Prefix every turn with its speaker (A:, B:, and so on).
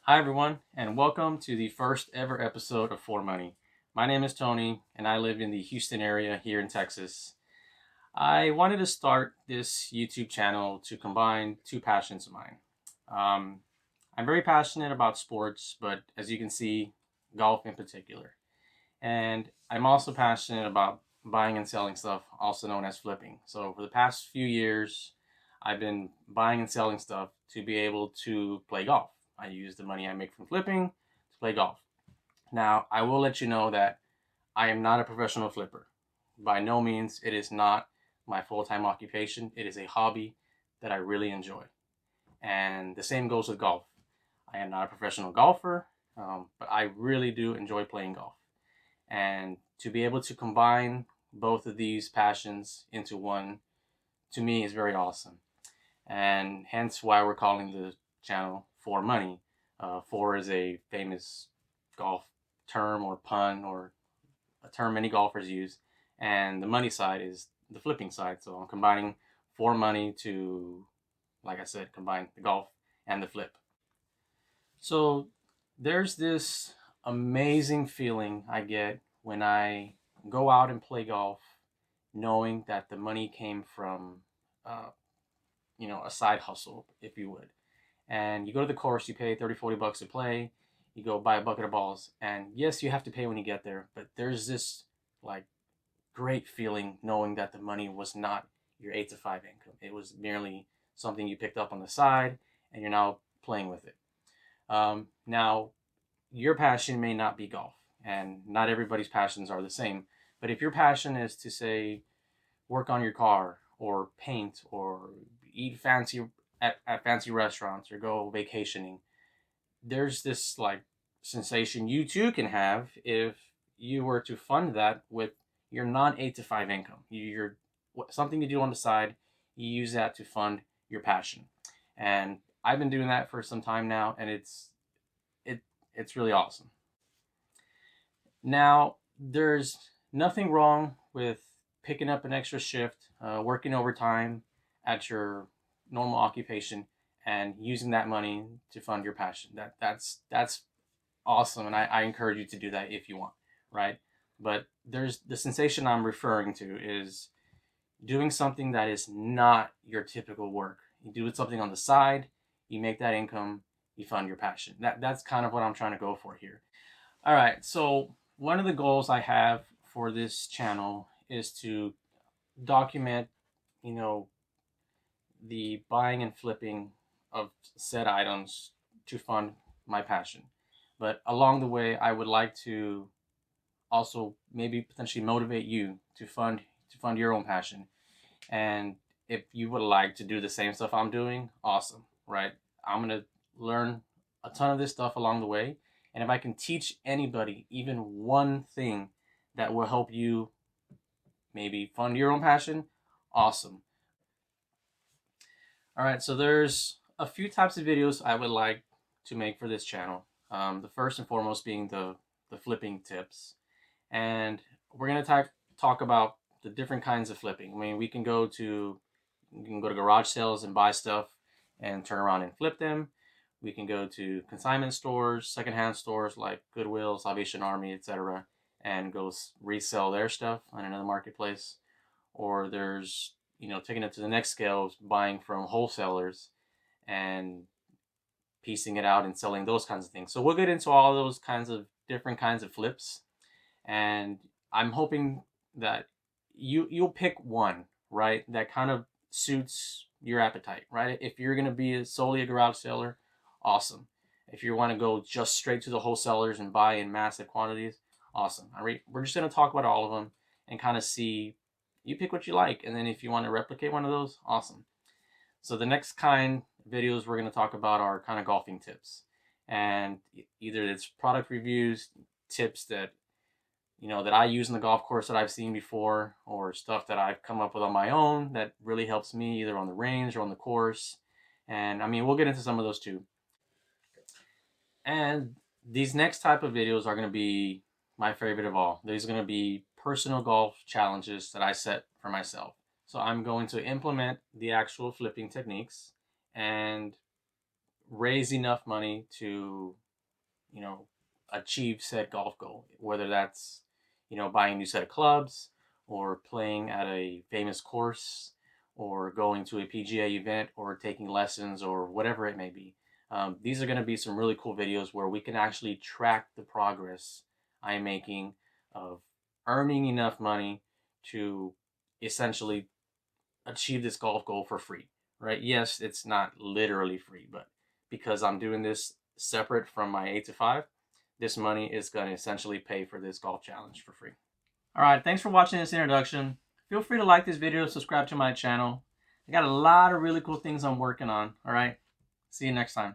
A: Hi, everyone, and welcome to the first ever episode of ForeMoney. My name is Tony, and I live in the Houston area here in Texas. I wanted to start this YouTube channel to combine two passions of mine. Um, I'm very passionate about sports, but as you can see, golf in particular. And I'm also passionate about buying and selling stuff, also known as flipping. So for the past few years, I've been buying and selling stuff to be able to play golf. I use the money I make from flipping to play golf. Now, I will let you know that I am not a professional flipper. By no means, it is not my full time occupation. It is a hobby that I really enjoy. And the same goes with golf. I am not a professional golfer, but I really do enjoy playing golf. And to be able to combine both of these passions into one, to me, is very awesome. And hence why we're calling the channel ForeMoney. For is a famous golf term or pun or a term many golfers use. And the money side is the flipping side. So I'm combining ForeMoney to, like I said, combine the golf and the flip. So there's this amazing feeling I get when I go out and play golf, knowing that the money came from, uh, a side hustle, if you would. And you go to the course, you pay 30, $40 to play, you go buy a bucket of balls, and yes, you have to pay when you get there, but there's this like great feeling knowing that the money was not your 8 to 5 income. It was merely something you picked up on the side, and you're now playing with it. Now, your passion may not be golf, and not everybody's passions are the same. But if your passion is to say work on your car, or paint, or eat fancy at fancy restaurants, or go vacationing, there's this like sensation you too can have if you were to fund that with your non 8 to 5 income. You're something you do on the side. You use that to fund your passion, and I've been doing that for some time now, and it it's really awesome. Now, there's nothing wrong with picking up an extra shift, working overtime at your normal occupation, and using that money to fund your passion. That's awesome, and I encourage you to do that if you want, right? But there's the sensation I'm referring to is doing something that is not your typical work. You do something on the side, you make that income, you fund your passion. That's kind of what I'm trying to go for here. All right, so one of the goals I have for this channel is to document, you know, the buying and flipping of said items to fund my passion. But along the way, I would like to also maybe potentially motivate you to fund your own passion. And if you would like to do the same stuff I'm doing, awesome, right? I'm gonna learn a ton of this stuff along the way. And if I can teach anybody even one thing that will help you maybe fund your own passion, awesome. All right, so there's a few types of videos I would like to make for this channel. The first and foremost being the flipping tips, and we're gonna talk about the different kinds of flipping. I mean, we can go to garage sales and buy stuff and turn around and flip them. We can go to consignment stores, secondhand stores like Goodwill, Salvation Army, etc., and go resell their stuff on another marketplace. Or there's taking it to the next scale, buying from wholesalers and piecing it out and selling those kinds of things. So we'll get into all those kinds of different kinds of flips, and I'm hoping that you'll pick one, right, that kind of suits your appetite, right? If you're going to be solely a garage seller, awesome. If you want to go just straight to the wholesalers and buy in massive quantities, awesome. We're just going to talk about all of them and kind of see, you pick what you like, and then if you want to replicate one of those, awesome. So the next kind of videos we're going to talk about are kind of golfing tips, and either it's product reviews, tips that I use in the golf course that I've seen before, or stuff that I've come up with on my own that really helps me either on the range or on the course. And I mean, we'll get into some of those too. And these next type of videos are going to be my favorite of all. These are going to be personal golf challenges that I set for myself. So I'm going to implement the actual flipping techniques and raise enough money to, you know, achieve said golf goal, whether that's, buying a new set of clubs, or playing at a famous course, or going to a PGA event, or taking lessons, or whatever it may be. These are going to be some really cool videos where we can actually track the progress I'm making of earning enough money to essentially achieve this golf goal for free, right? Yes, it's not literally free, but because I'm doing this separate from my 8 to 5, this money is going to essentially pay for this golf challenge for free. All right, thanks for watching this introduction. Feel free to like this video, subscribe to my channel. I got a lot of really cool things I'm working on. All right, see you next time.